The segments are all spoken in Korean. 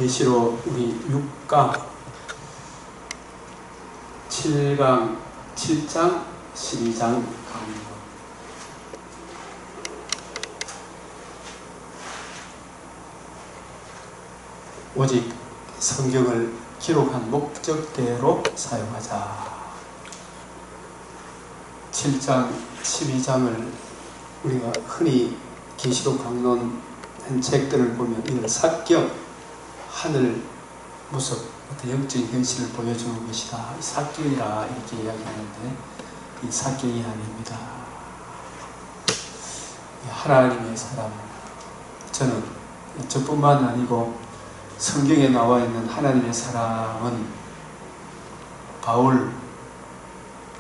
계시록 우리 6강, 7강, 7장, 12장 강의입니다. 오직 성경을 기록한 목적대로 사용하자. 7장, 12장을 우리가 흔히 계시록 강론한 책들을 보면 이걸 사격, 하늘, 무섭, 어떤 영적인 현실을 보여주는 것이다. 사격이라 이렇게 이야기하는데 이 사격이 아닙니다. 하나님의 사람, 저는 저뿐만 아니고 성경에 나와 있는 하나님의 사람은 바울,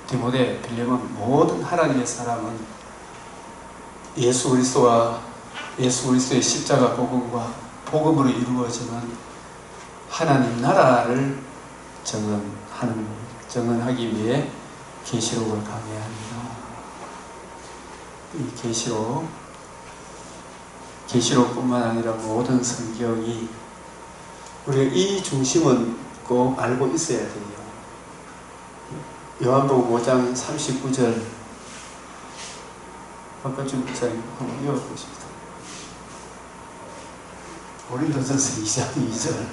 디모데, 빌레몬 모든 하나님의 사람은 예수 그리스도와 예수 그리스도의 십자가 복음과 복음으로 이루어지는 하나님 나라를 정언하기 위해 계시록을 강해야 합니다. 이 계시록뿐만 아니라 모든 성경이 우리가 이 중심은 꼭 알고 있어야 돼요. 요한복음 5장 39절 박가준 목사님 한번 읽어보십시오. 고린도전서 2장 2절,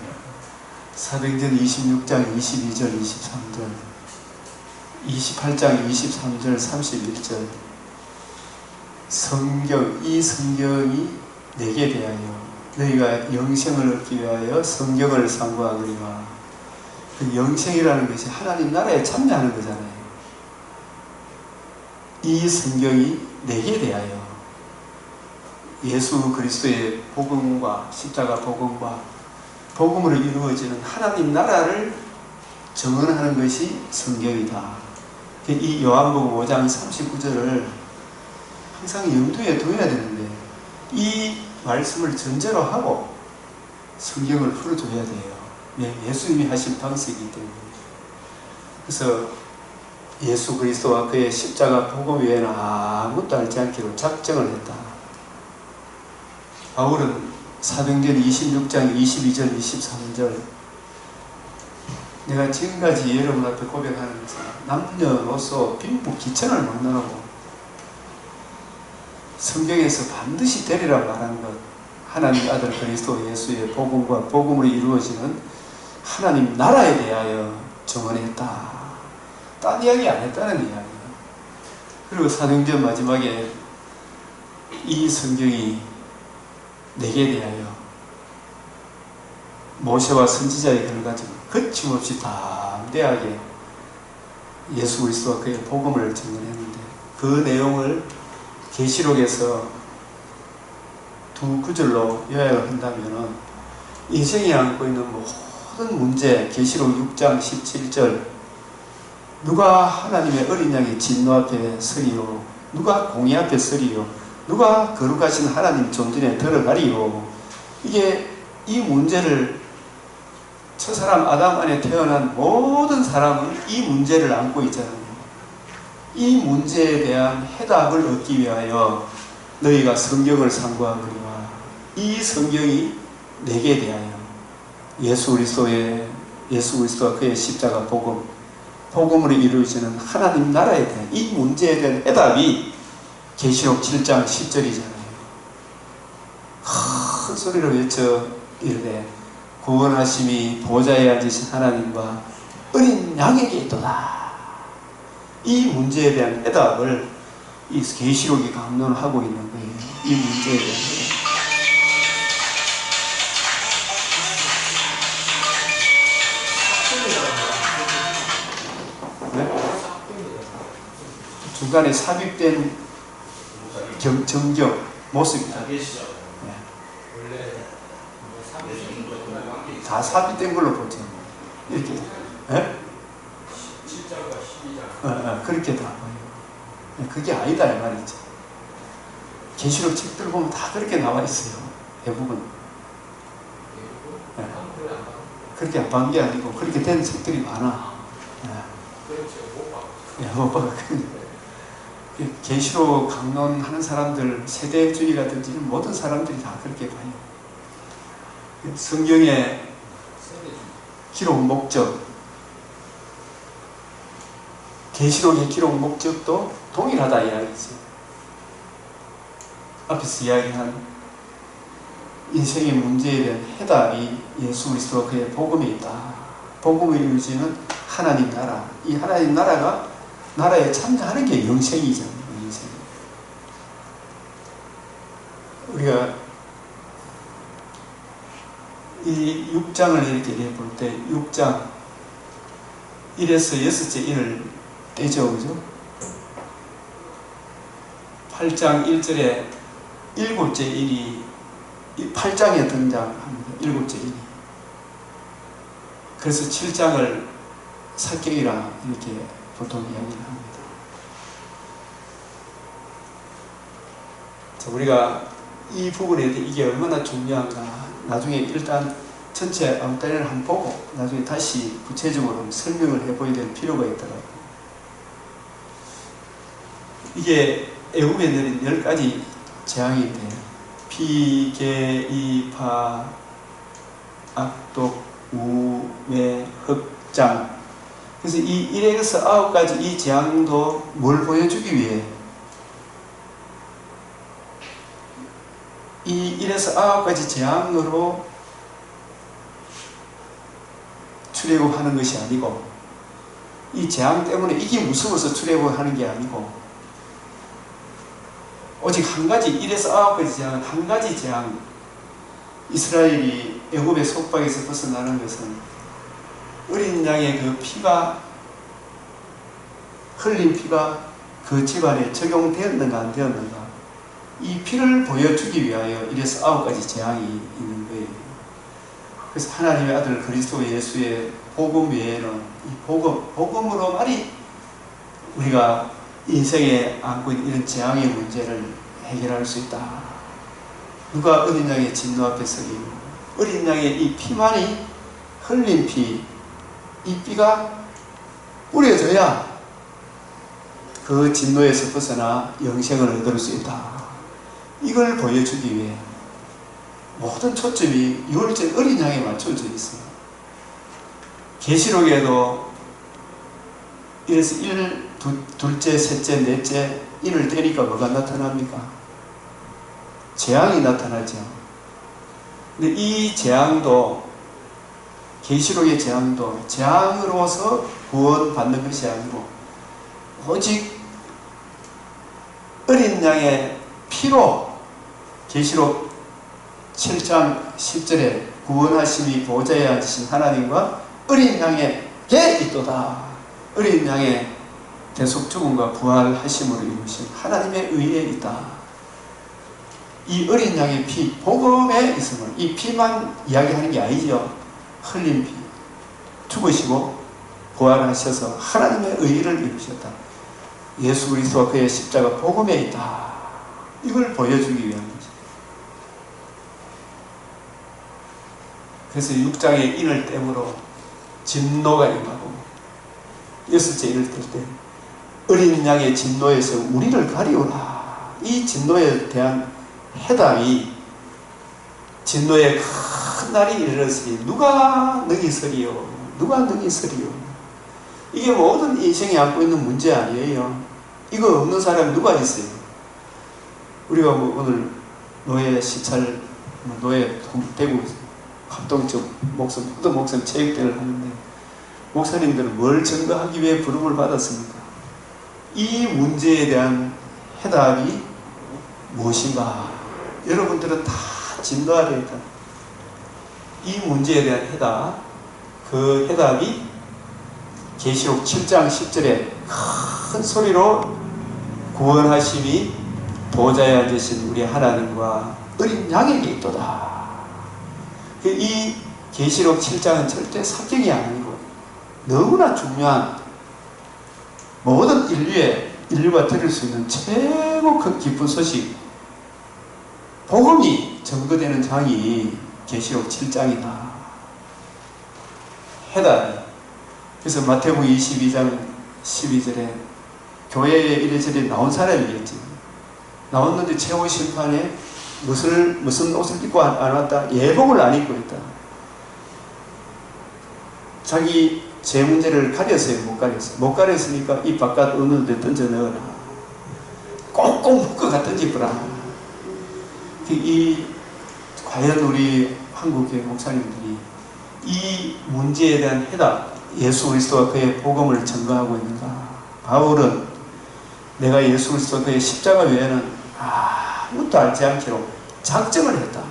사도행전 26장 22절 23절, 28장 23절 31절. 이 성경이 내게 대하여 너희가 영생을 얻기 위하여 성경을 상고하거니와, 그 영생이라는 것이 하나님 나라에 참여하는 거잖아요. 이 성경이 내게 대하여 예수 그리스도의 복음과 십자가 복음과 복음으로 이루어지는 하나님 나라를 정언하는 것이 성경이다. 이 요한복음 5장 39절을 항상 염두에 둬야 되는데 이 말씀을 전제로 하고 성경을 풀어줘야 돼요. 예수님이 하신 방식이기 때문에. 그래서 예수 그리스도와 그의 십자가 복음 외에는 아무것도 알지 않기로 작정을 했다. 바울은 사도행전 26장 22절 23절, 내가 지금까지 여러분 앞에 고백하는 것은 남녀노소 빈부 기천을 막론하고 성경에서 반드시 되리라 말하는 것, 하나님 아들 그리스도 예수의 복음과 복음으로 이루어지는 하나님 나라에 대하여 정언했다. 딴 이야기 안 했다는 이야기예요. 그리고 사도행전 마지막에 이 성경이 내게 대하여 모세와 선지자의 글을 가지고 거침없이 담대하게 예수 그리스도와 그의 복음을 증언했는데, 그 내용을 계시록에서 두 구절로 요약을 한다면 인생이 안고 있는 모든 문제, 계시록 6장 17절, 누가 하나님의 어린 양의 진노 앞에 서리요, 누가 공의 앞에 서리요, 누가 거룩하신 하나님 존전에 들어가리요. 이 문제를 첫사람 아담 안에 태어난 모든 사람은 이 문제를 안고 있잖아요. 이 문제에 대한 해답을 얻기 위하여 너희가 성경을 상고하거니와, 이 성경이 내게 대하여 예수 그리스도와 그의 십자가 복음으로 이루어지는 하나님 나라에 대한 이 문제에 대한 해답이 계시록 7장 10절이잖아요. 큰 소리로 외쳐 이르되 구원하심이 보좌에 앉으신 하나님과 어린 양에게 있도다. 이 문제에 대한 해답을 이 계시록이 강론하고 있는 거예요. 이 문제에 대한 해답. 네? 중간에 삽입된 정경 모습이다. 네. 다 삽입된 걸로 보죠. 이렇게. 네? 7장과 12장. 그렇게 다 보여요. 그게 아니다 이 말이죠. 계시록 책들 보면 다 그렇게 나와 있어요. 대부분. 네. 그렇게 안 본 게 아니고 그렇게 된 책들이 많아. 네. 못 봤거든요. 계시록 강론하는 사람들, 세대주의라든지 모든 사람들이 다 그렇게 봐요. 성경에 기록 목적, 계시록의 기록 목적도 동일하다 이야기죠. 앞에서 이야기한 인생의 문제에 대한 해답이 예수 그리스도와 그의 복음에 있다. 복음의 이루어지는 하나님 나라. 이 하나님 나라에 참여하는 게 영생이죠. 영생. 우리가 이 6장을 이렇게 볼 때 6장 1에서 6째 인을 떼죠. 그죠? 8장 1절에 7째 인이 8장에 등장합니다. 7째 인이. 그래서 7장을 사경이라 이렇게 보통 이야기를 합니다. 자, 우리가 이 부분에 이게 얼마나 중요한가 나중에 일단 전체 아웃라인을 한번 보고 나중에 다시 구체적으로 설명을 해보야 될 필요가 있더라고요. 이게 애굽에 내린 10가지 재앙인데 피, 개, 이, 파, 악독, 우, 매, 흑장. 그래서 이 1에서 9가지 이 재앙도 뭘 보여주기 위해 이 1에서 9가지 재앙으로 출애굽하는 것이 아니고 이 재앙 때문에 이게 무서워서 출애굽하는 게 아니고 오직 한 가지 1에서 9가지 재앙은 한 가지 재앙 이스라엘이 애굽의 속박에서 벗어나는 것은 어린 양의 그 피가 흘린 피가 그 집안에 적용되었는가 안 되었는가 이 피를 보여주기 위하여 1에서 9가지 재앙이 있는 거예요. 그래서 하나님의 아들 그리스도 예수의 복음 외에는 이 복음으로만이 우리가 인생에 안고 있는 이런 재앙의 문제를 해결할 수 있다. 누가 어린 양의 진노 앞에 서리요. 어린 양의 이 피만이 흘린 피, 이 피가 뿌려져야 그 진노에서 벗어나 영생을 얻을 수 있다. 이걸 보여주기 위해 모든 초점이 6월절 어린 양에 맞춰져 있어요. 계시록에도 1에서 1, 둘째, 셋째, 넷째 인을 떼니까 뭐가 나타납니까? 재앙이 나타나죠. 근데 이 재앙도 계시록의 재앙도 재앙으로서 구원받는 것이 아니고 오직 어린 양의 피로 계시록 7장 10절에 구원하심이 보좌에 앉으신 하나님과 어린 양에게 있도다. 어린 양의 대속 죽음과 부활하심으로 이루신 하나님의 의에 있다. 이 어린 양의 피, 복음에 있음을 이 피만 이야기하는 게 아니죠. 흘린 피, 죽으시고 부활하셔서 하나님의 의를 이루셨다. 예수 그리스도와 그의 십자가 복음에 있다. 이걸 보여주기 위한 거죠. 그래서 6장의 인을 땜으로 진노가 임하고 6째 인을 뗄 때 어린 양의 진노에서 우리를 가리우라. 이 진노에 대한 해답이 진노의 큰 날이 이르렀으니 누가 능히 서리요. 누가 능히 서리요. 이게 모든 인생이 안고 있는 문제 아니에요. 이거 없는 사람이 누가 있어요. 우리가 오늘 노예 시찰, 노예 대구 합동적 목사님, 모든 목사님 체육대회를 하는데 목사님들은 뭘 증거하기 위해 부름을 받았습니까? 이 문제에 대한 해답이 무엇인가? 여러분들은 다 진도하려 했다. 이 문제에 대한 해답, 그 해답이 계시록 7장 10절에 큰 소리로 구원하심이 보좌에 앉으신 우리 하나님과 어린 양에게 있도다. 이 계시록 7장은 절대 사경이 아니고 너무나 중요한 모든 인류가 들을 수 있는 최고 큰 기쁜 소식, 복음이 증거되는 장이 계시록 7장이다. 해답이. 그래서 마태복음 22장 12절에 교회에 이래저래 나온 사람이겠지. 나왔는데 최후 심판에 무슨 옷을 입고 안 왔다? 예복을 안 입고 있다. 자기 제 문제를 가렸어요? 못 가렸어요? 못 가렸으니까 이 바깥 어느 데 던져 넣어라. 꽁꽁 묶어가 던지거라. 과연 우리 한국교회 목사님들이 이 문제에 대한 해답, 예수 그리스도와 그의 복음을 전가하고 있는가? 바울은 내가 예수 그리스도와 그의 십자가 외에는 아무것도 알지 않기로 작정을 했다.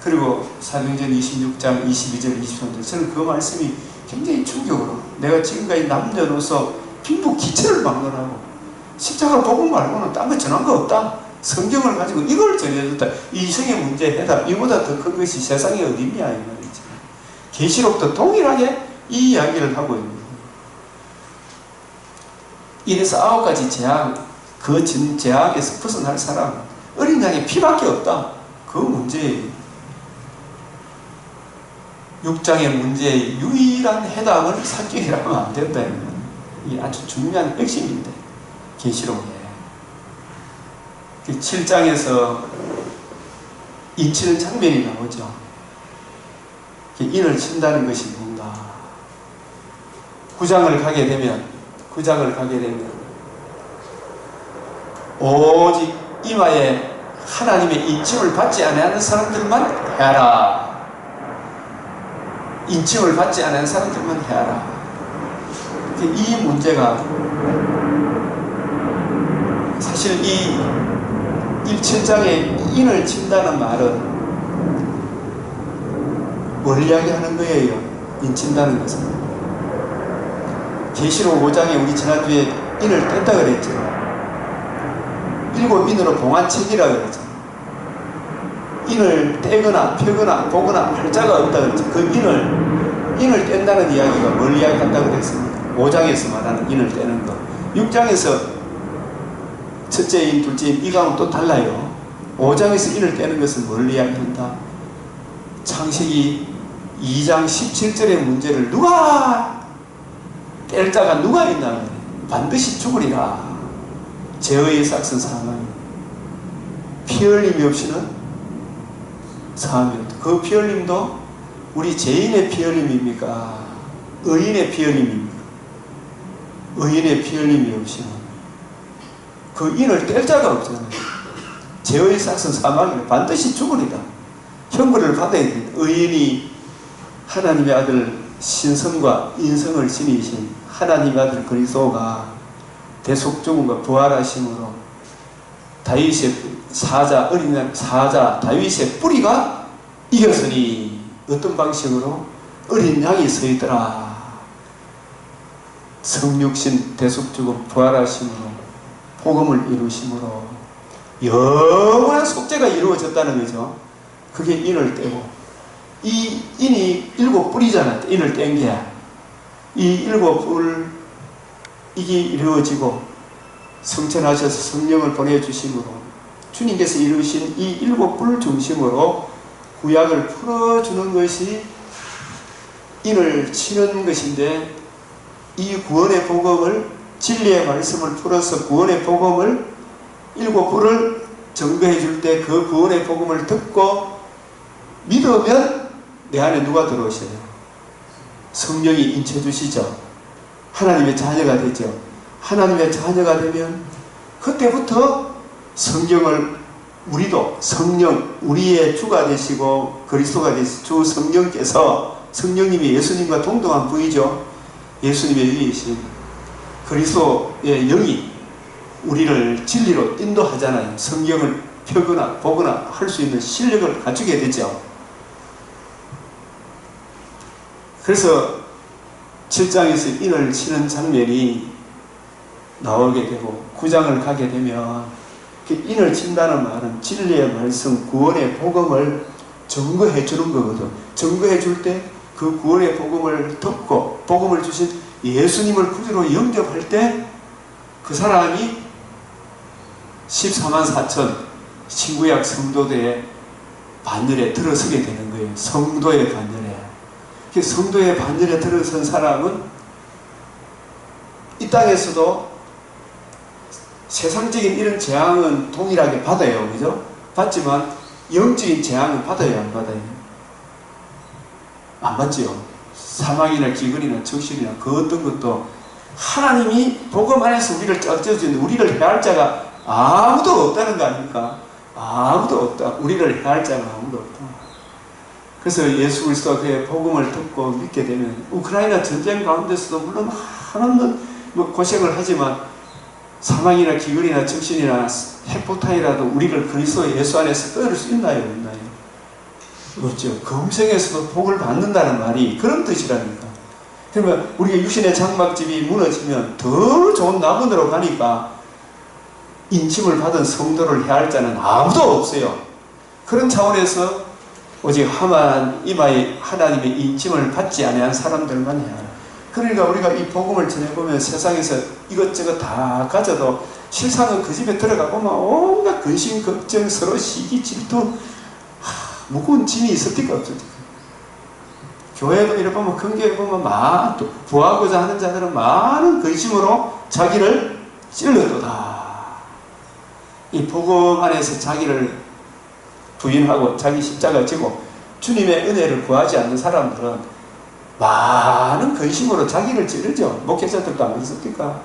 그리고 사도행전 26장 22절 23절 저는 그 말씀이 굉장히 충격으로, 내가 지금까지 남녀노소 빈부 기체를 막론하고 십자가 복음 말고는 딴 거 전한 거 없다. 성경을 가지고 이걸 전해줬다. 이생의 문제 해답, 이보다 더 큰 것이 세상에 어디 있냐 이 말이지. 계시록도 동일하게 이 이야기를 하고 있는 거예요. 이래서 9가지 재앙, 그 재앙에서 벗어날 사람, 어린 양의 피밖에 없다. 그 문제예요. 6장의 문제의 유일한 해답은 사경이라고 하면 안 된다. 이게 아주 중요한 핵심인데, 계시록에 7장에서 인치는 장면이 나오죠. 인을 친다는 것이 뭔가. 9장을 가게 되면 오직 이마에 하나님의 인침을 받지 않는 사람들만 해라. 인침을 받지 않은 사람들만 해라. 이 문제가 사실 이 1천장에 인을 친다는 말은 뭘 이야기하는 거예요? 인친다는 것은 계시록 5장에 우리 지난주에 인을 뗐다 그랬죠. 7인으로 봉한책이라 그랬죠. 인을 떼거나 펴거나 보거나 할 자가 없다 그랬죠. 그 인을 뗀다는 이야기가 뭘 이야기한다 그랬습니까? 5장에서 말하는 인을 떼는 거. 6장에서 첫째 인, 둘째 인, 이거하고는 또 달라요. 5장에서 인을 떼는 것은 뭘 이야기한다? 창세기 2장 17절의 문제를 누가 뗄 자가 누가 있나? 반드시 죽으리라. 죄의 삭슨 사망. 피 흘림이 없이는 사함이 없다. 그 피 흘림도 우리 죄인의 피 흘림입니까? 의인의 피 흘림입니까? 의인의 피 흘림이 없이는 그 인을 뗄 자가 없잖아요. 죄의 삭슨 사망이면 반드시 죽으리라. 형벌을 받아야 됩니다. 의인이 하나님의 아들 신성과 인성을 지니신 하나님의 아들 그리스도가 대속 죽음과 부활하심으로 다윗의 사자, 어린 양 사자 다윗의 뿌리가 이겼으니 어떤 방식으로? 어린 양이 서 있더라. 성육신 대속 죽음 부활하심으로 복음을 이루심으로 영원한 속죄가 이루어졌다는 거죠. 그게 인을 떼고, 이 인이 7뿔이잖아. 인을 뗀 게. 이 7뿔, 이게 이루어지고 성천하셔서 성령을 보내주심으로 주님께서 이루신 이 7뿔 중심으로 구약을 풀어주는 것이 인을 치는 것인데, 이 구원의 복음을, 진리의 말씀을 풀어서 구원의 복음을 7뿔을 증거해 줄 때 그 구원의 복음을 듣고 믿으면 내 안에 누가 들어오셔요? 성령이 인쳐 주시죠. 하나님의 자녀가 되죠. 하나님의 자녀가 되면 그때부터 성경을 우리도 성령, 우리의 주가 되시고 그리스도가 되시고 주 성령께서, 성령님이 예수님과 동등한 부이죠. 예수님의 위이신 그리스도의 영이 우리를 진리로 인도하잖아요. 성경을 펴거나 보거나 할 수 있는 실력을 갖추게 되죠. 그래서 7장에서 인을 치는 장면이 나오게 되고 9장을 가게 되면 인을 친다는 말은 진리의 말씀, 구원의 복음을 증거해 주는 거거든. 증거해 줄 때 그 구원의 복음을 듣고 복음을 주신 예수님을 구주로 영접할 때 그 사람이 14만 4천 신구약 성도들의 반열에 들어서게 되는 거예요. 성도의 반열에. 성도의 반열에 들어선 사람은 이 땅에서도 세상적인 이런 재앙은 동일하게 받아요. 그죠? 받지만 영적인 재앙은 받아요, 안 받아요? 안 받지요. 사망이나 기근이나 적신이나 그 어떤 것도 하나님이 복음 안에서 우리를 짝져주는데 우리를 해할 자가 아무도 없다는 거 아닙니까? 아무도 없다. 우리를 해할 자가 아무도 없다. 그래서 예수 그리스도가 그의 복음을 듣고 믿게 되면 우크라이나 전쟁 가운데서도 물론 하나는 뭐 고생을 하지만 사망이나 기근이나 적신이나 핵폭탄이라도 우리를 그리스도 예수 안에서 끊을 수 있나요? 없나요? 없죠. 금생에서도 복을 받는다는 말이 그런 뜻이라니까. 그러면 우리가 육신의 장막집이 무너지면 더 좋은 낙원으로 가니까 인침을 받은 성도를 해할 자는 아무도 없어요. 그런 차원에서 오직 하만 이마에 하나님의 인침을 받지 아니한 사람들만 해야 해요. 그러니까 우리가 이 복음을 전해보면 세상에서 이것저것 다 가져도 실상은 그 집에 들어가고 막 온갖 근심, 걱정, 서로 시기, 질투 무거운 짐이 있을 데가 없을 때 교회도 이래 보면 근교에 보면 부하고자 하는 자들은 많은 근심으로 자기를 찔러도다. 이 복음 안에서 자기를 부인하고 자기 십자가 지고 주님의 은혜를 구하지 않는 사람들은 많은 근심으로 자기를 찌르죠. 목회자들도 안 그렇습니까?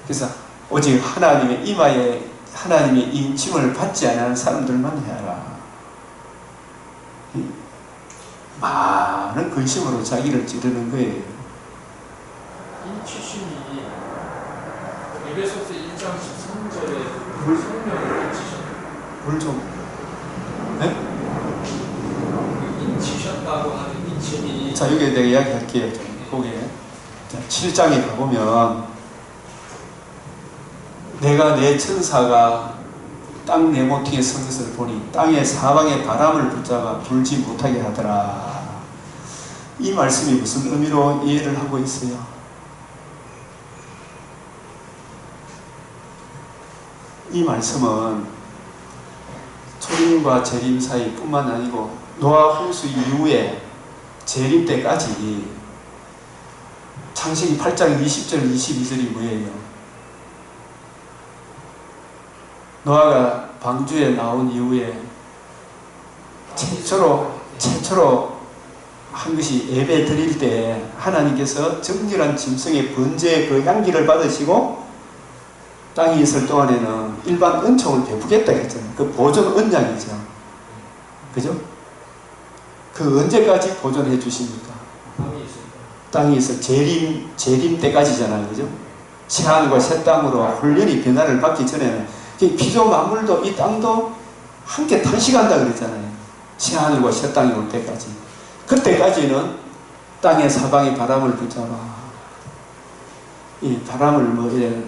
그래서 오직 하나님의 이마에 하나님의 인침을 받지 않은 사람들만 해라. 많은 근심으로 자기를 찌르는 거예요. 이 출신이 에베소서 1장 13절에 성령을 인치셨다. 물 좀. 네? 인치셨다고 하는 인침이. 자, 여기 내가 이야기할게요. 거기에. 7장에 가보면 내가 내 천사가 땅 네모퉁이 선 것을 보니 땅의 사방의 바람을 붙잡아 불지 못하게 하더라. 이 말씀이 무슨 의미로 이해를 하고 있어요? 이 말씀은 초림과 재림 사이 뿐만 아니고 노아 홍수 이후에 재림 때까지 창세기 8장 20절 22절이 뭐예요? 노아가 방주에 나온 이후에 최초로 한 것이 예배 드릴 때 하나님께서 정결한 짐승의 번제의 그 향기를 받으시고 땅이 있을 동안에는 일반 은총을 베푸겠다 했잖아요. 그 보존 언약이죠. 그죠? 그 언제까지 보존해 주십니까? 땅이 있을 재림 때까지잖아요. 그죠? 새하늘과 새 땅으로 훈련이 변화를 받기 전에는 피조 만물도 이 땅도 함께 탄식한다 그랬잖아요. 새하늘과 새 땅이 올 때까지. 그때까지는 땅의 사방의 바람을 붙잡아 이 바람을 이래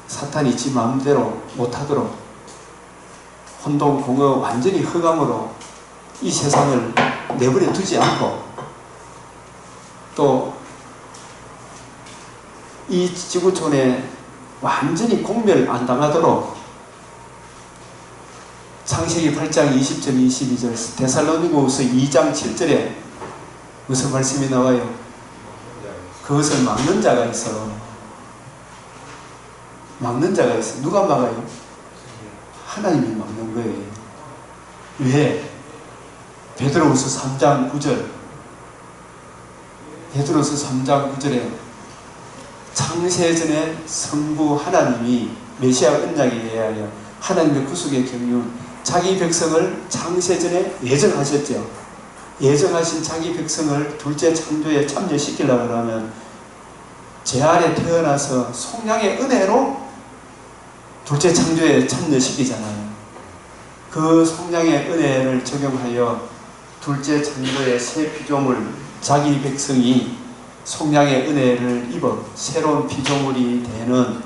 사탄이 지 마음대로 못하도록 혼동, 공허, 완전히 흑암으로 이 세상을 내버려 두지 않고 또 이 지구촌에 완전히 공멸 안 당하도록 창세기 8장 20절 22절 데살로니가후서 2장 7절에 무슨 말씀이 나와요? 그것을 막는 자가 있어. 막는 자가 있어. 누가 막아요? 하나님이 막는 거예요. 왜? 베드로후서 3장 9절 베드로후서 3장 9절에 창세전에 성부 하나님이 메시아 언약에 의하여 하나님의 구속의 경륜 자기 백성을 창세전에 예정하셨죠. 예정하신 자기 백성을 둘째 창조에 참여시키려고 하면 제 안에 태어나서 속량의 은혜로 둘째 창조에 참여시키잖아요. 그 속량의 은혜를 적용하여 둘째 창조의 새 피조물 자기 백성이 속량의 은혜를 입어 새로운 피조물이 되는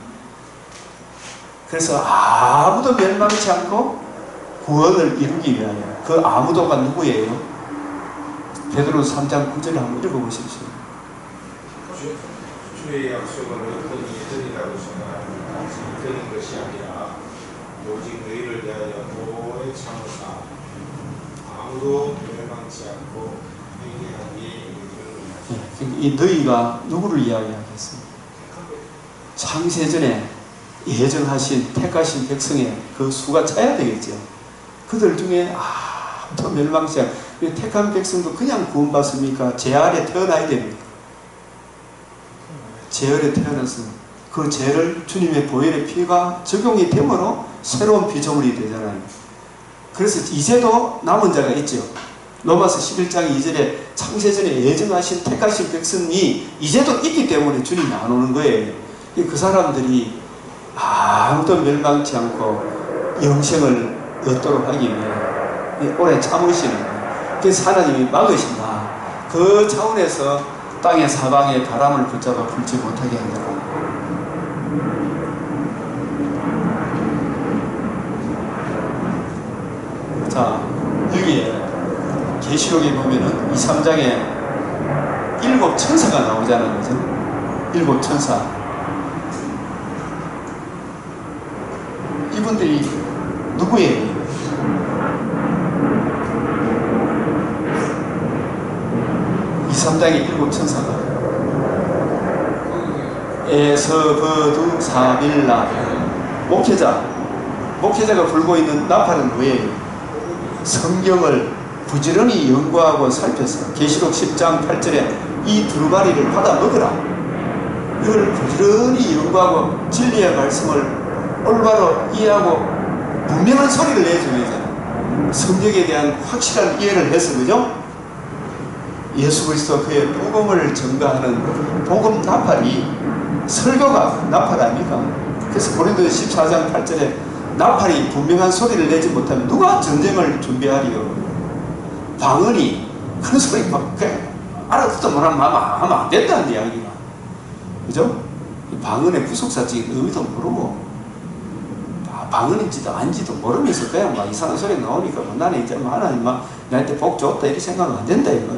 그래서 아무도 멸망치 않고 구원을 이루기 위하여 그 아무도가 누구예요? 베드로서 3장 9절을 한번 읽어보십시오. 주의 약속은 어떤 예전이라고 생각하는 되는 것이 아니라 오직 너희를 위하여 오래 참으사 아무도 멸망치 않고 회개하기에 이 너희가 누구를 이야기하겠습니까? 창세전에 예정하신 택하신 백성의 그 수가 차야 되겠죠. 그들 중에 아무도 멸망치 않고. 택한 백성도 그냥 구원받습니까? 죄 아래 태어나야 됩니다. 죄 아래 태어나서 그 죄를 주님의 보혈의 피가 적용이 되므로 새로운 피조물이 되잖아요. 그래서 이제도 남은 자가 있죠. 로마서 11장 2절에 창세전에 예정하신 택하신 백성이 이제도 있기 때문에 주님이 안 오는 거예요. 그 사람들이 아무도 멸망치 않고 영생을 얻도록 하기 위해 오래 참으시는 거예요. 그래서 하나님이 막으신다. 그 차원에서 땅의 사방에 바람을 붙잡아 불지 못하게 한다. 자, 여기에 계시록에 보면은 2, 3장에 7 천사가 나오잖아요. 그죠? 7 천사. 이분들이 누구예요? 2, 3장에 7 천사가 에서버두 사빌라 목회자가 불고 있는 나팔은 뭐예요? 성경을 부지런히 연구하고 살펴서 계시록 10장 8절에 이 두루마리를 받아 먹으라. 이걸 부지런히 연구하고 진리의 말씀을 올바로 이해하고 분명한 소리를 내줘야 되잖아요. 성경에 대한 확실한 이해를 해서, 그죠? 예수 그리스도 그의 복음을 전가하는 복음 나팔이 설교가 나팔 아닙니까? 그래서 고린도 14장 8절에 나팔이 분명한 소리를 내지 못하면 누가 전쟁을 준비하리요? 방언이 그런 소리 막 알아듣도 못하면 하면 안 된다는 이야기가, 그죠? 방언의 부속사적인 의미도 모르고 방언인지도 아닌지도 모르면서 그냥 막 이상한 소리 나오니까 나는 이제 하나님 막 나한테 복 줬다 이렇게 생각하면 안 된다 이거.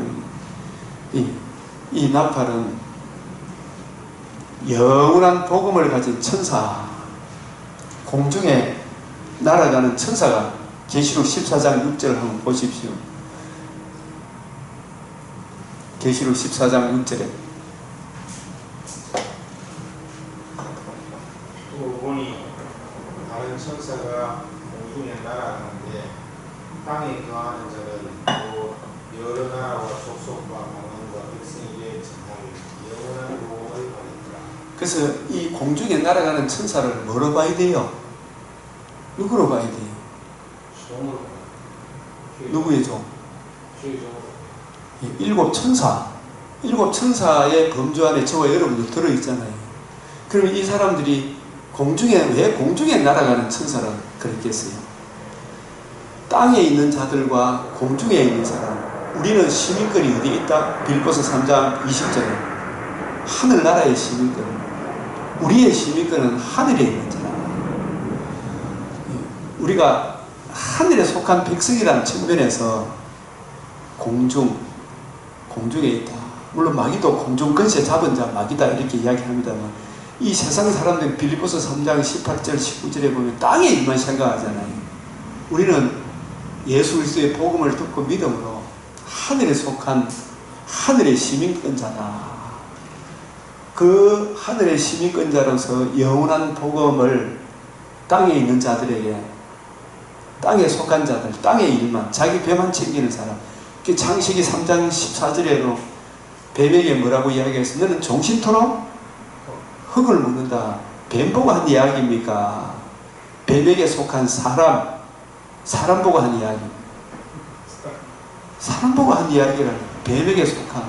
이 나팔은 영원한 복음을 가진 천사, 공중에 날아가는 천사가 계시록 14장 6절을 한번 보십시오. 계시록 14장 6절에 또 보니 다른 천사가 공중에 날아가는데 땅에 거하는 자를 또 여러 나라와 족속과 방언과 백성에게 전하리 영원한 복음을 받으리라. 그래서 이 공중에 날아가는 천사를 뭐로 봐야 돼요? 누구로 봐야 돼요? 종으로 누구의 종? 주의 종으로 7 천사. 7 천사의 범주 안에 저와 여러분들 들어있잖아요. 그럼 이 사람들이 왜 공중에 날아가는 천사라 그랬겠어요? 땅에 있는 자들과 공중에 있는 사람. 우리는 시민권이 어디에 있다? 빌립보서 3장 20절에 하늘나라의 시민권. 우리의 시민권은 하늘에 있는 자라. 우리가 하늘에 속한 백성이라는 측면에서 공중에 있다. 물론 마귀도 공중 근세 잡은 자 마귀다 이렇게 이야기합니다만, 이 세상 사람들은 빌립보서 3장 18절 19절에 보면 땅에 일만 생각하잖아요. 우리는 예수 그리스도의 복음을 듣고 믿음으로 하늘에 속한 하늘의 시민권자다. 그 하늘의 시민권자로서 영원한 복음을 땅에 있는 자들에게, 땅에 속한 자들, 땅의 일만, 자기 배만 챙기는 사람. 창세기 3장 14절에도 뱀에게 뭐라고 이야기했어? 너는 종신토록 흙을 먹는다. 뱀 보고 한 이야기입니까? 뱀에게 속한 사람 보고 한 이야기. 사람 보고 한 이야기라는 뱀에게 속한.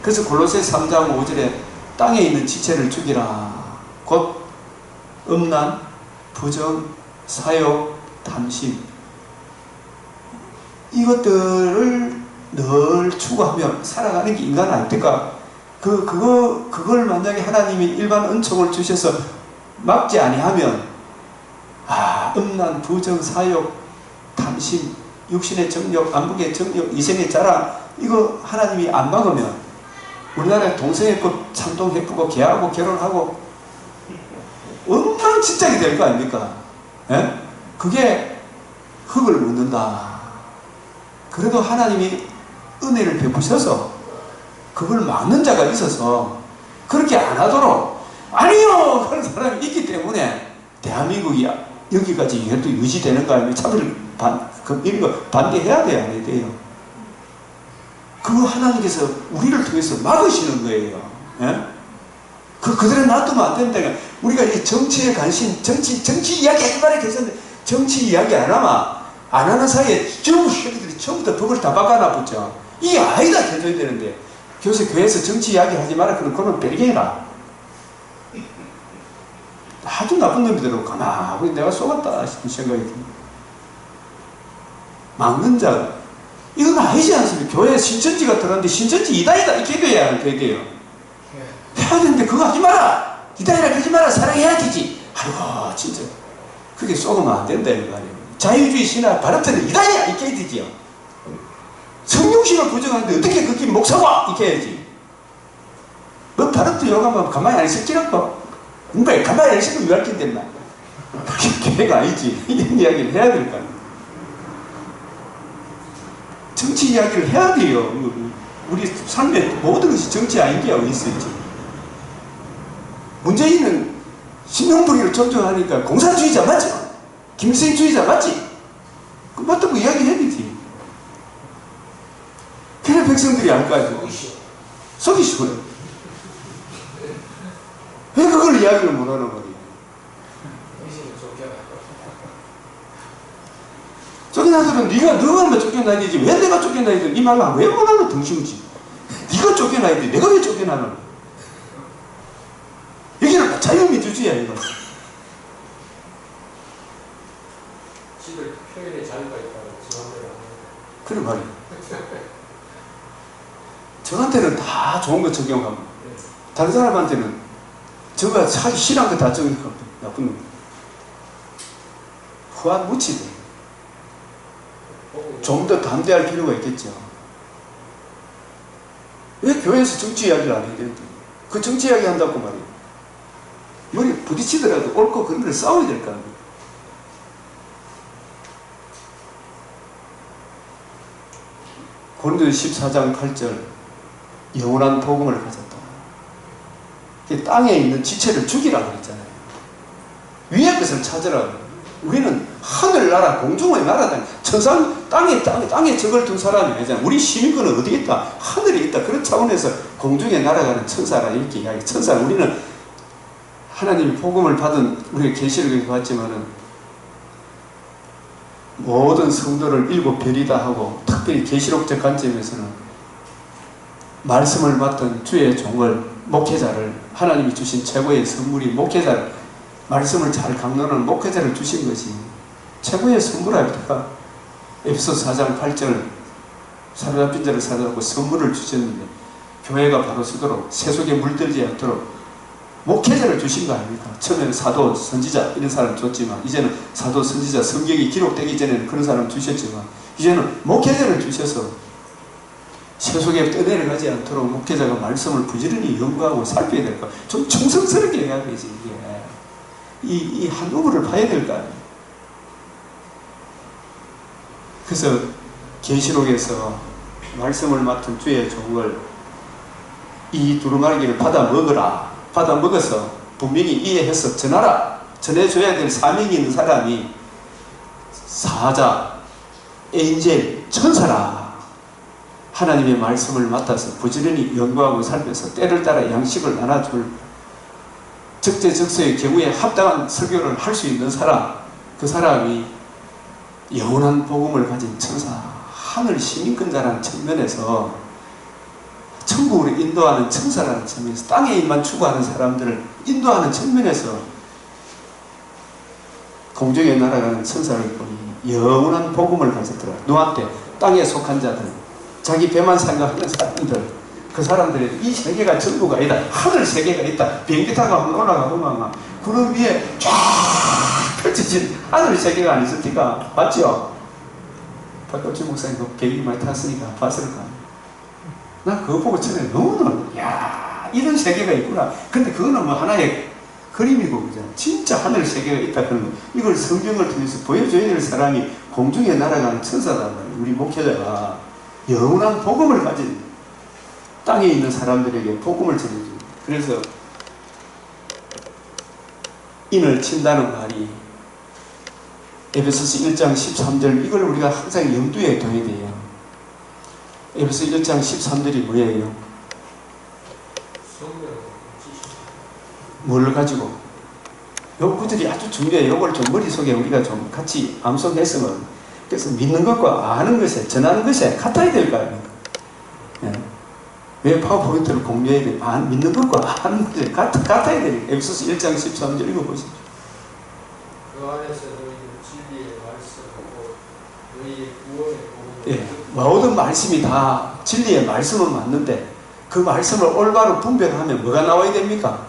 그래서 골로새 3장 5절에 땅에 있는 지체를 죽이라. 곧 음란, 부정, 사욕, 탐심. 이것들을 늘 추구하며 살아가는 게 인간 아닙니까? 그걸 만약에 하나님이 일반 은총을 주셔서 막지 아니하면, 음란, 부정, 사욕, 탐심, 육신의 정욕, 안목의 정욕, 이생의 자랑, 이거 하나님이 안 막으면 우리나라에 동성애법 찬동해프고 개하고 결혼하고 엉망진창이 될 거 아닙니까? 예? 그게 흙을 묻는다. 그래도 하나님이 은혜를 베푸셔서 그걸 막는 자가 있어서 그렇게 안 하도록, 아니요! 그런 사람이 있기 때문에 대한민국이 여기까지 이것도 유지되는 거 아닙니까? 이런 거 반대해야 돼요, 안 해야 돼요? 그거 하나님께서 우리를 통해서 막으시는 거예요. 예? 그대로 놔두면 안 된다. 우리가 이 정치에 관심, 정치 이야기 하지 말아 계셨는데, 정치 이야기 안 하는 사이에 새끼들이 처음부터 법을 다 바꿔놔붙죠. 이게 아니다, 해줘야 되는데. 교수 교회에서 정치 이야기 하지 마라. 그건 별개라. 아주 나쁜 놈이더라고. 가만히 내가 속았다 싶은 생각이 듭니다. 막는 자, 이건 아니지 않습니까? 교회에 신천지가 들어갔는데 신천지 이다이다 이렇게 돼야 돼요. 해야 되는데 그거 하지 마라. 이다이라 하지 마라. 사랑해야 되지. 아이고 진짜 그게 쏘으면 안 된다 이 말이에요. 자유주의 신화 바르트는 이다이야 이렇게 해야 되지요. 성령신을 부정하는데 어떻게 그게 목사와 이렇게 해야지. 너 바르트 욕하면 가만히 안 있을지라고. 왜 가만히 안 있으면 왜 할 텐데 말. 걔가 아니지. 이런 이야기를 해야 될 거 아니에요. 정치 이야기를 해야 돼요. 우리 삶의 모든 것이 정치 아닌 게 어디 있을지. 문재인은 신용분리를 존중하니까 공산주의자 맞죠? 김일성주의자 맞지? 그 맞다고 이야기해야 되지. 그래 백성들이 알까요? 속이 시원해. 왜 그걸 이야기를 못하는 거예요? 쫓겨나들은 너가 쫓겨나야 되지. 왜 내가 쫓겨나야 돼? 이 말로 왜 못하는 등신이지. 네가 쫓겨나야 돼. 내가 왜 쫓겨나는 거야? 여기는 자유민주주의야 이거. 지들 표현의 자유가 있다고 지원대로 그래 말이야. 저한테는 다 좋은 거 적용하고 다른 사람한테는 저가 하기 싫은 거 다 적용하고 나쁜 놈. 후한 무치돼. 좀 더 담대할 필요가 있겠죠. 왜 교회에서 정치 이야기를 안 해야 되는데? 그 정치 이야기 한다고 말이에요. 머리 부딪히더라도 옳고 그런 걸 싸워야 될 거 아니에요. 고린도서 14장 8절 영원한 복음을 가졌다. 땅에 있는 지체를 죽이라고 그랬잖아요. 위의 것을 찾으라고. 우리는 하늘나라 공중의 나라다. 천상 땅에 적을 둔 사람이 아니잖아요. 우리 시민권은 어디에 있다? 하늘에 있다. 그런 차원에서 공중에 날아가는 천사라 이렇게 이야기. 천사 우리는 하나님이 복음을 받은 우리가 계시록에 봤지만은 모든 성도를 일곱 별이다 하고 특별히 계시록적 관점에서는 말씀을 맡은 주의 종을 목회자를 하나님이 주신 최고의 선물이 목회자를 말씀을 잘 강론하는 목회자를 주신 것이 최고의 선물 아닙니까? 에베소서 4장 8절 사로잡힌 자를 사로잡고 선물을 주셨는데 교회가 바로 서도록 세속에 물들지 않도록 목회자를 주신 거 아닙니까? 처음에는 사도, 선지자 이런 사람 줬지만 이제는 사도, 선지자, 성경이 기록되기 전에는 그런 사람 주셨지만 이제는 목회자를 주셔서 세속에 떠내려가지 않도록 목회자가 말씀을 부지런히 연구하고 살펴야 될 거. 좀 충성스럽게 해야 되지 이게. 이 한 우물을 봐야 될 거 아니에요. 그래서 계시록에서 말씀을 맡은 주의 종을 이 두루마리기를 받아 먹어라. 받아 먹어서 분명히 이해해서 전하라. 전해줘야 될 사명이 있는 사람이 사자, 엔젤, 천사라. 하나님의 말씀을 맡아서 부지런히 연구하고 살면서 때를 따라 양식을 나눠줄 적재적소의 경우에 합당한 설교를 할 수 있는 사람, 그 사람이 영원한 복음을 가진 천사, 하늘 시민권자라는 측면에서 천국으로 인도하는 천사라는 측면에서 땅에 일만 추구하는 사람들을 인도하는 측면에서 공중에 날아가는 천사를 보니 영원한 복음을 가졌더라. 누구한테? 땅에 속한 자들, 자기 배만 생각하는 사람들, 그 사람들이 이 세계가 전부가 아니다. 하늘 세계가 있다. 비행기 타고 올라가고 구름 위에 쫙 펼쳐진 하늘 세계가 아니었을까? 맞죠? 박덕주 목사님 그 비행기 많이 탔으니까 봤을 거 아니에요. 난 그거 보고 처음에 너무너무 야 이런 세계가 있구나. 근데 그거는 뭐 하나의 그림이고 그죠? 진짜 하늘 세계가 있다 그런 거. 이걸 성경을 통해서 보여줘야 될 사람이 공중에 날아가는 천사단 말이에요. 우리 목회자가 영원한 복음을 가진 땅에 있는 사람들에게 복음을 전해줍니다. 그래서 인을 친다는 말이 에베소서 1장 13절 이걸 우리가 항상 염두에 둬야 돼요. 에베소 1장 13절이 뭐예요? 뭘 가지고? 요 구절이 아주 중요해요. 요걸 좀 머릿속에 우리가 좀 같이 암송했으면, 그래서 믿는 것과 아는 것에, 전하는 것에 같아야 될 거 아닙니까? 예. 왜 파워포인트를 공유해야 돼? 믿는 것과 아는 것에 같아야 돼요. 에베소서 1장 13절 읽어보시죠. 그 안에서 너희는 진리의 말씀하고 너희의 구원의 복음을 예. 모든 말씀이 다 진리의 말씀은 맞는데 그 말씀을 올바로 분별하면 뭐가 나와야 됩니까?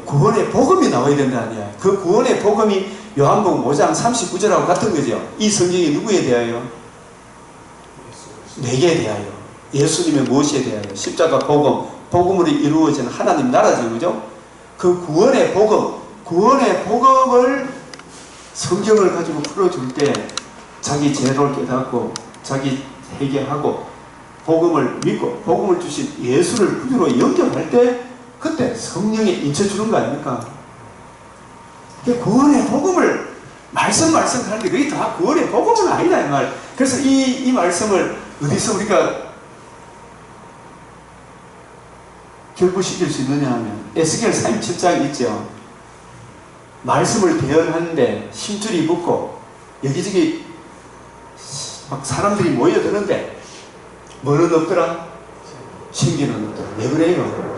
구원의 복음이 나와야 된다 아니야. 그 구원의 복음이 요한복음 5장 39절하고 같은 거죠. 이 성경이 누구에 대하여? 내게 대하여. 예수님의 무엇에 대하여? 십자가 복음, 복음으로 이루어진 하나님 나라죠. 그죠? 그 구원의 복음을 성경을 가지고 풀어줄 때 자기 죄를 깨닫고 자기 회개하고 복음을 믿고 복음을 주신 예수를 구주로 영접할 때 그때 성령이 인쳐주는 거 아닙니까? 구원의 복음을 말씀 하는데 그게 다 구원의 복음은 아니다 이 말. 그래서 이 말씀을 어디서 우리가 결부시킬 수 있느냐 하면 에스겔 37장 있죠. 말씀을 대언하는데 힘줄이 붙고 여기저기 막 사람들이 모여드는데 뭐는 없더라? 신기는 없더라. 왜 그래요?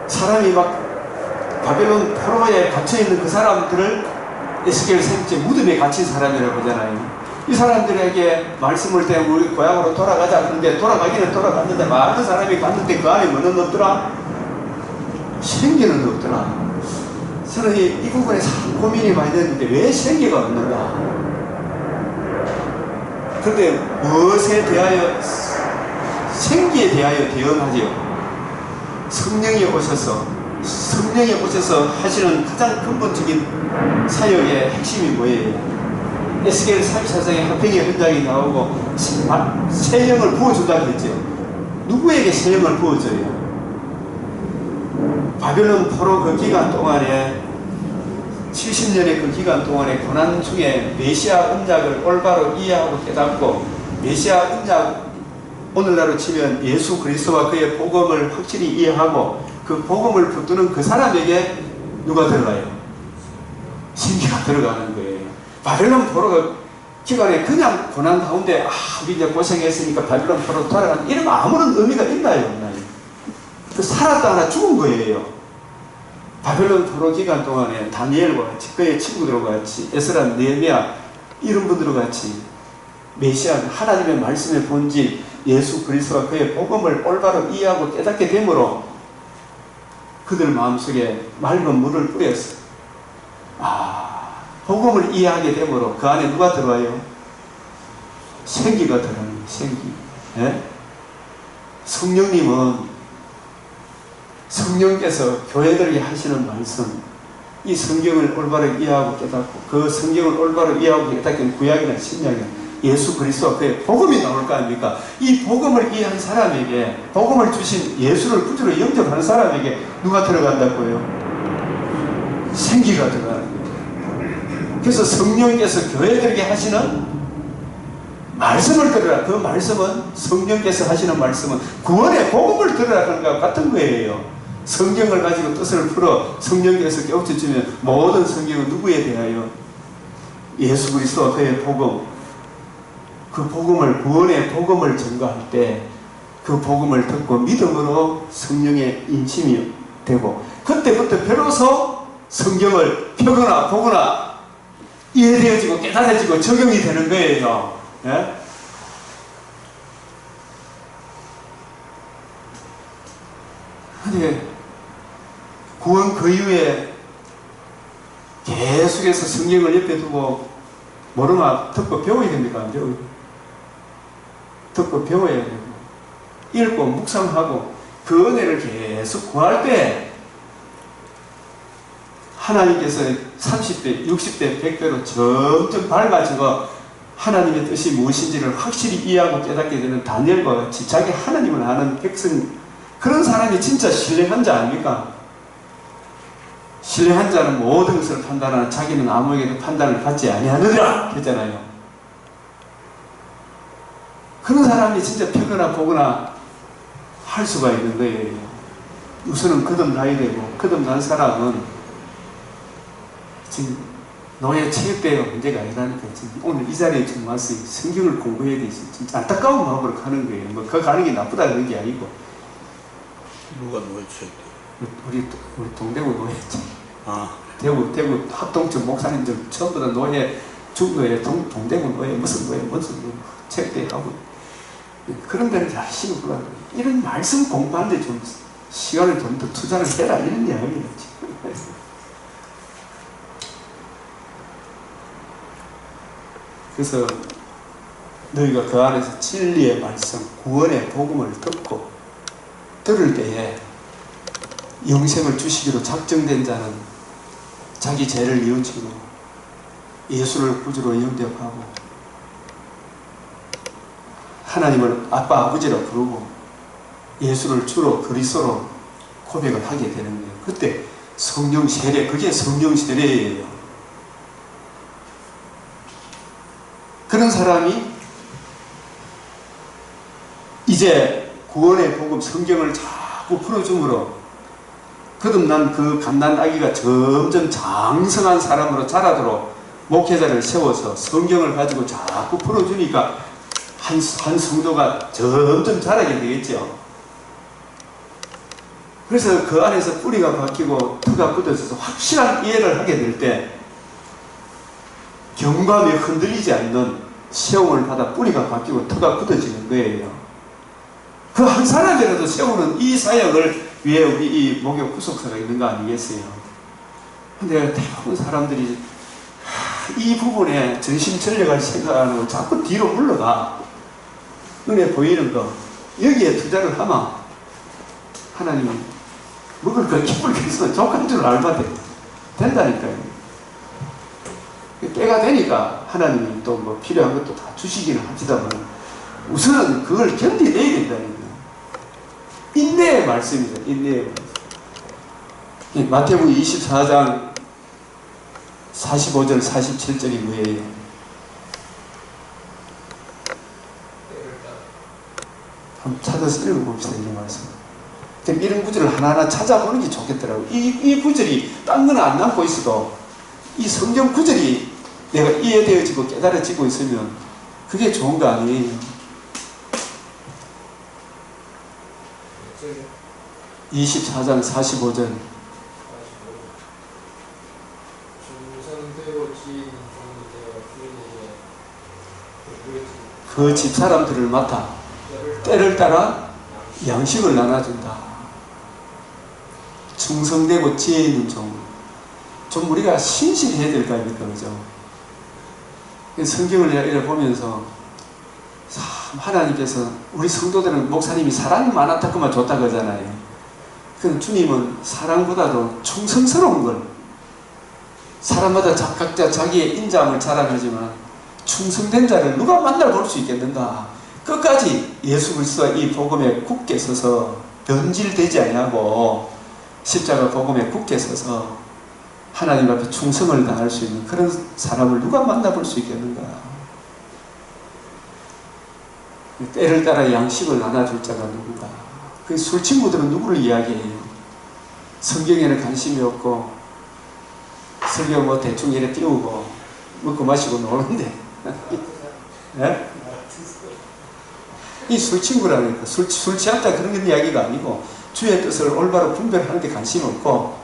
사람이 막 바벨론 포로에 갇혀있는 그 사람들을 에스겔 37장 무덤에 갇힌 사람이라고 하잖아요. 이 사람들에게 말씀을 대고 우리 고향으로 돌아가자 하는데 돌아가기는 돌아갔는데 많은 사람이 갔는데 그 안에 뭐는 없더라? 생기는 없더라. 저는 이 부분에 참 고민이 많이 됐는데 왜 생기가 없는가? 그런데 무엇에 대하여 생기에 대하여 대언하지요? 성령이 오셔서 하시는 가장 근본적인 사역의 핵심이 뭐예요? 에스겔 34장에 화평의 현장이 나오고 새 영을 부어준다고 했죠. 누구에게 새 영을 부어줘요? 바벨론 포로 그 기간 동안에 70년의 그 기간 동안에 고난 중에 메시아 언약을 올바로 이해하고 깨닫고 메시아 언약 오늘날로 치면 예수 그리스도와 그의 복음을 확실히 이해하고 그 복음을 붙드는 그 사람에게 누가 들어가요? 신기가 들어가는 거예요. 바벨론 포로 기간에 그냥 고난 가운데 우리 이제 고생했으니까 바벨론 포로 돌아가는 이러면 아무런 의미가 있나요? 없나요? 그 살았다 하나 죽은 거예요. 바벨론 포로 기간 동안에 다니엘과 같이 그의 친구들과 같이 에스라, 느헤미야 이런 분들과 같이 메시아 하나님의 말씀의 본질 예수 그리스도와 그의 복음을 올바로 이해하고 깨닫게 되므로 그들 마음속에 맑은 물을 뿌렸어요. 복음을 이해하게 되므로 그 안에 누가 들어와요? 생기가 들어가는 거예요. 생기. 예? 성령께서 교회들에게 하시는 말씀, 이 성경을 올바로 이해하고 깨닫고 그 성경을 올바로 이해하고 깨닫기는 구약이나 신약이나 예수 그리스도와 그의 복음이 나올 거 아닙니까? 이 복음을 이해한 사람에게 복음을 주신 예수를 구주로 영접하는 사람에게 누가 들어간다고요? 생기가 들어가는 거예요. 그래서 성령께서 교회들에게 하시는 말씀을 들으라. 그 말씀은 성령께서 하시는 말씀은 구원의 복음을 들으라는 것과 같은 거예요. 성경을 가지고 뜻을 풀어 성령께서 깨우쳐주면 모든 성경은 누구에 대하여? 예수 그리스도와 그의 복음, 그 복음을 구원의 복음을 전가할 때 그 복음을 듣고 믿음으로 성령의 인침이 되고 그때부터 비로소 성경을 펴거나 보거나 이해되어지고 깨달아지고 적용이 되는 거예요. 예? 근데 구원 그 이후에 계속해서 성경을 옆에 두고 모르나 듣고 배워야 됩니까? 안 배워요? 듣고 배워야 되고 읽고 묵상하고 그 은혜를 계속 구할 때 하나님께서 30배, 60배, 100배로 점점 밝아지고 하나님의 뜻이 무엇인지를 확실히 이해하고 깨닫게 되는 다니엘과 같이 자기 하나님을 아는 백성, 그런 사람이 진짜 신령한 자 아닙니까? 신뢰한 자는 모든 것을 판단하나 자기는 아무에게도 판단을 받지 아니하느니라 했잖아요. 그런 사람이 진짜 펴거나 보거나 할 수가 있는 거예요. 우선은 거듭나야 되고, 거듭난 사람은 지금 노예 체육대회가 문제가 아니라니까. 지금 오늘 이 자리에 지금 와서 성경을 공부해야 되지. 진짜 안타까운 마음으로 가는 거예요. 뭐, 그 가는 게 나쁘다 그런 게 아니고. 누가 노예 체육대회? 우리 동대구 노예죠. 아, 대구 합동청 목사님들 전부 다 노예, 중노예, 동대구 노예, 무슨 체육대회 하고. 그런 데는 열심히 불러요. 이런 말씀 공부하는데 좀 시간을 좀 더 투자를 해라 이런 이야기예요. 그래서 너희가 그 안에서 진리의 말씀, 구원의 복음을 듣고 들을 때에 영생을 주시기로 작정된 자는 자기 죄를 뉘우치고 예수를 구주로 영접하고 하나님을 아빠 아버지로 부르고 예수를 주로 그리스도로 고백을 하게 되는 거예요. 그때 성령 세례, 그게 성령 세례예요. 그런 사람이 이제 구원의 복음 성경을 자꾸 풀어줌으로 거듭난 그 갓난 아기가 점점 장성한 사람으로 자라도록 목회자를 세워서 성경을 가지고 자꾸 풀어주니까 한 성도가 점점 자라게 되겠죠. 그래서 그 안에서 뿌리가 박히고 터가 굳어져서 확실한 이해를 하게 될 때 경감에 흔들리지 않는 세움을 받아 뿌리가 바뀌고 터가 굳어지는 거예요. 그 한 사람이라도 세우는 이 사역을 위해 우리 이 목욕 구속사가 있는 거 아니겠어요? 근데 대부분 사람들이 이 부분에 전심 전력을 생각하고 자꾸 뒤로 물러가. 눈에 보이는 거 여기에 투자를 하면 하나님이 먹을 거 기쁠 게 있으면 족한 줄 알면 된다니까요. 때가 되니까 하나님이 또 뭐 필요한 것도 다 주시기는 합시다만 우선은 그걸 견디내야 된다는 거예요. 인내의 말씀이죠. 인내의 말씀. 마태복음 24장 45절 47절이 뭐예요? 한번 찾아서 읽어봅시다. 이런 말씀. 이런 구절을 하나하나 찾아보는 게 좋겠더라고요. 이 구절이 딴 거는 안 남고 있어도 이 성경 구절이 내가 이해되어지고 깨달아지고 있으면 그게 좋은 거 아니에요. 24장 45절. 그 집 사람들을 맡아 때를 따라 양식을 나눠준다. 충성되고 지혜 있는 종. 좀 우리가 신실해야 될 거 아닙니까? 그죠? 성경을 읽어보면서 참 하나님께서 우리 성도들은 목사님이 사랑이 많았다고만 좋다 그러잖아요. 그럼 주님은 사랑보다도 충성스러운 걸 사람마다 각자 자기의 인자함을 자랑하지만 충성된 자를 누가 만나 볼 수 있겠는가? 끝까지 예수 그리스도와 이 복음에 굳게 서서 변질되지 아니하고 십자가 복음에 굳게 서서 하나님 앞에 충성을 다할 수 있는 그런 사람을 누가 만나볼 수 있겠는가? 때를 따라 양식을 나눠줄 자가 누군가? 그 술친구들은 누구를 이야기해요? 성경에는 관심이 없고 성경 뭐 대충 이래 띄우고 먹고 마시고 노는데 네? 이 술친구라니까 술 취한다 그런 이야기가 아니고 주의 뜻을 올바로 분별하는 데 관심이 없고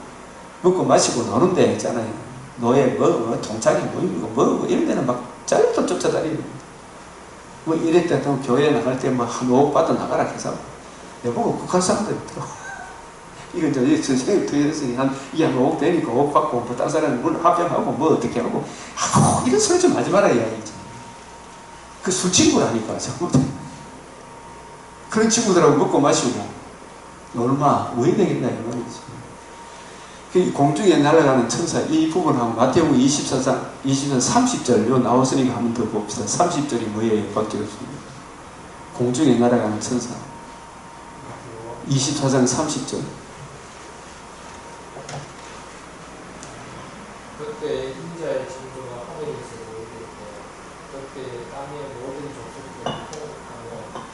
먹고 마시고 노는데 있잖아요. 노예 뭐 동창이 뭐 이런 데는 막 짧게 쫓아다니는 뭐 이럴 때 또 교회 나갈 때 뭐 한 5억 받아 나가라 해서 내보고 북한 사람들 있더라고. 이건 저희 선생님이推했으니 이게 한 5억 되니까 5억 받고 뭐 다른 사람은 물 합병하고 뭐 어떻게 하고 이런 소리 좀 하지 마라 이야기지. 그 술친구라니까 전부 그런 친구들하고 먹고 마시고 얼마 왜 되겠나 이 말이지. 공중에 날아가는 천사 이 부분하고 마태복음 24장 30절 요 나왔으니까 한번 더 봅시다. 30절이 뭐예요? 바뀌었습니다. 공중에 날아가는 천사 24장 30절 그때 인자의 징조가 하늘에서 보이게 그때 땅의 모든 족속들이 통곡하며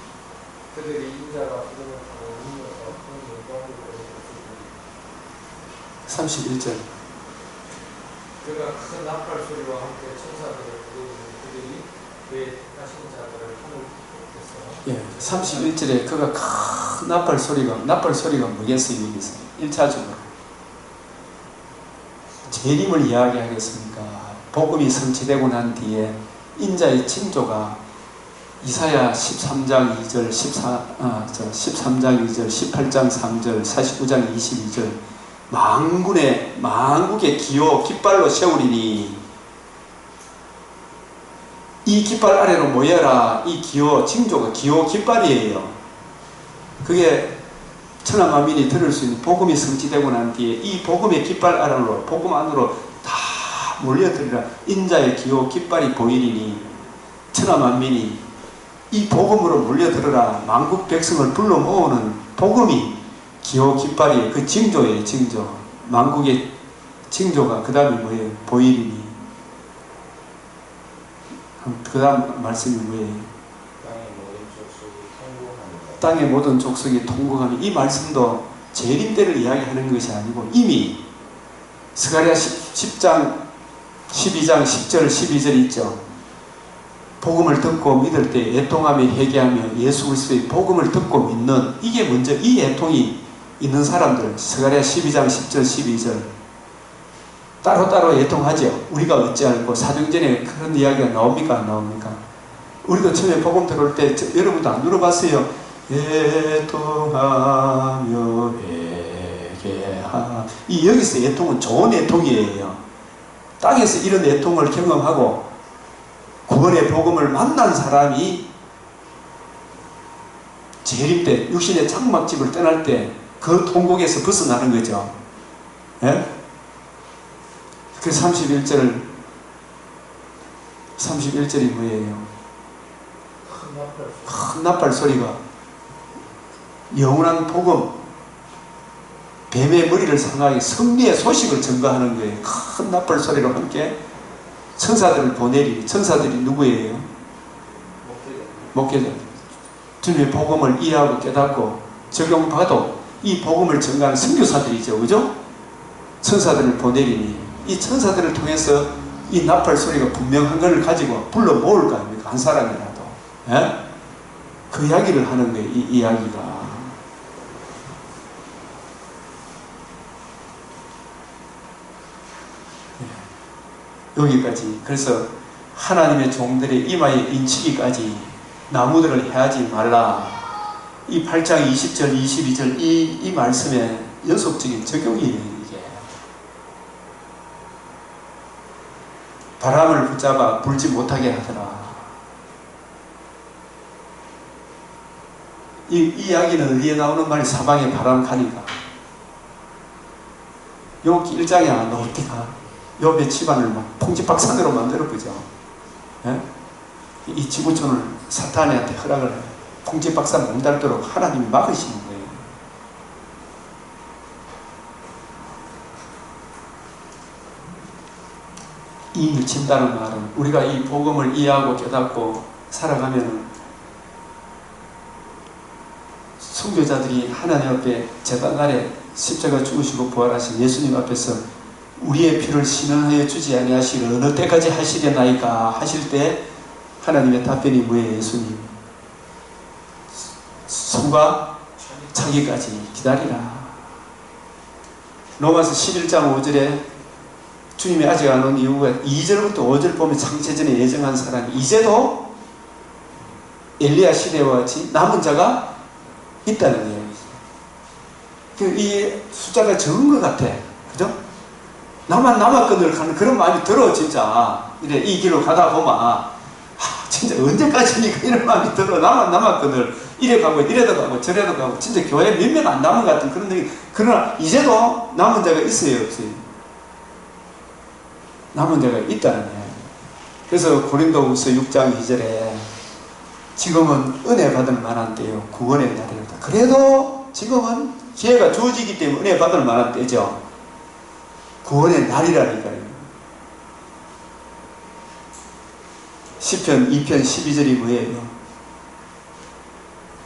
그들이 인자가 구름을 타고 울면서 큰 영광을 보였으니 31절. 그가 큰 나팔 소리와 함께 천사들을 부르는 그들이 그의 택하신 자들을 하늘 예, 기쁘겠어. 31절에 그가 큰 나팔 소리가 뭐겠어요? 여기서 1차적으로 재림을 이야기하겠습니까? 복음이 성취되고 난 뒤에 인자의 징조가 이사야 13장 2절, 13장 2절, 18장 3절, 49장 22절 만국의 기호 깃발로 세우리니 이 깃발 아래로 모여라. 이 기호 징조가 기호 깃발이에요. 그게 천하만민이 들을 수 있는 복음이 성취되고 난 뒤에 이 복음의 깃발 아래로 복음 안으로 다 몰려들으라. 인자의 기호 깃발이 보이리니 천하만민이 이 복음으로 몰려들어라. 만국 백성을 불러 모으는 복음이 기호 깃발이 그 징조예요. 징조. 만국의 징조가 그 다음에 뭐예요? 보이리니. 그 다음 말씀이 뭐예요? 땅의 모든 족속이 통곡하니. 이 말씀도 재림 때를 이야기하는 것이 아니고 이미 스가랴 10장 12장 10절 12절 있죠. 복음을 듣고 믿을 때 애통하며 회개하며 예수 그리스도의 복음을 듣고 믿는, 이게 먼저 이 애통이 있는 사람들, 스가랴 12장 10절 12절 따로따로 애통하죠. 우리가 어찌할꼬. 사도행전에 그런 이야기가 나옵니까? 안 나옵니까? 우리도 처음에 복음 들어올 때 여러분도 안 들어봤어요? 애통하며 회개하. 이 여기서 애통은 좋은 애통이에요. 땅에서 이런 애통을 경험하고 구원의 복음을 만난 사람이 재림 때 육신의 장막집을 떠날 때 그 통곡에서 벗어나는 거죠. 예? 그 31절이 뭐예요? 큰 나팔 소리가 영원한 복음, 뱀의 머리를 상하게 승리의 소식을 전가하는 거예요. 큰 나팔 소리로 함께 천사들을 보내리. 천사들이 누구예요? 목회자. 주님의 복음을 이해하고 깨닫고 적용받고 이 복음을 전가하는 선교사들이죠. 그죠? 천사들을 보내리니 이 천사들을 통해서 이 나팔 소리가 분명한 것을 가지고 불러 모을 거 아닙니까? 한 사람이라도. 예? 그 이야기를 하는 거예요. 이 이야기가. 여기까지. 그래서 하나님의 종들의 이마에 인치기까지 나무들을 해하지 말라. 이 8장 20절 22절 이 말씀에 연속적인 적용이에요. 이게 바람을 붙잡아 불지 못하게 하더라. 이 이야기는 어디에 나오는 말이? 사방에 바람 가니까. 욥기 1장에 안 나올 때가 욥의 집안을 막 풍지박산으로 만들어보죠. 예? 이 지구촌을 사탄한테 허락을 해요. 풍지박산 못 닳도록 하나님이 막으시는 거예요. 이 미친다는 말은 우리가 이 복음을 이해하고 깨닫고 살아가면 순교자들이 하나님 앞에 제단날에 십자가 죽으시고 부활하신 예수님 앞에서 우리의 피를 신원하여 주지 아니하시려 어느 때까지 하시려나이까 하실 때 하나님의 답변이 뭐예요? 예수님 손과 차기까지 기다리라. 로마서 11장 5절에 주님이 아직 안 온 이유가 2절부터 5절 보면 창세전에 예정한 사람이 이제도 엘리야 시대와 같이 남은 자가 있다는 이야기죠. 이 숫자가 적은 것 같아. 그죠? 나만 남았거늘 하는 그런 마음이 들어. 진짜 이래 이 길로 가다 보면 진짜 언제까지니까 이런 마음이 들어. 나만 남았거늘 이래 가고 이래도 가고 저래도 가고 진짜 교회 몇 명 안 남은 것 같은 그런 느낌. 그러나 이제도 남은 자가 있어요? 없어요? 남은 자가 있다는 거예요. 그래서 고린도후서 6장 2절에 지금은 은혜 받을 만한 때요 구원의 날이다. 그래도 지금은 기회가 주어지기 때문에 은혜 받을 만한 때죠. 구원의 날이라니까요. 시편 2편 12절이 뭐예요?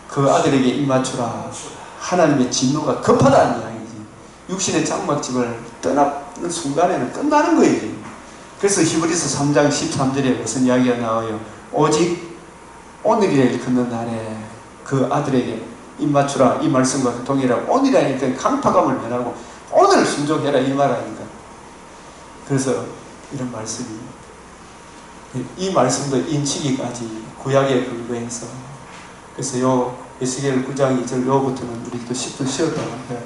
그 아들에게 입맞추라. 하나님의 진노가 급하다는 이야기지. 육신의 장막집을 떠나는 순간에는 끝나는 거예요. 그래서 히브리서 3장 13절에 무슨 이야기가 나와요? 오직 오늘이라 걷는 날에 그 아들에게 입맞추라. 이 말씀과 동일하고 오늘이라니까 강팍함을 면하고 오늘 순종해라 이 말 아닙니까? 그래서 이런 말씀이 이 말씀도 인치기까지 구약에 근거해서 그래서 요 에스겔 9장 2절 요부터는 우리 또 10분 쉬었다고 해요.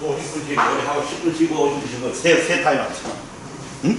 50분 쉬고, 우리 하고 10분 쉬고, 50분 쉬고, 세 타임 합시다. 응?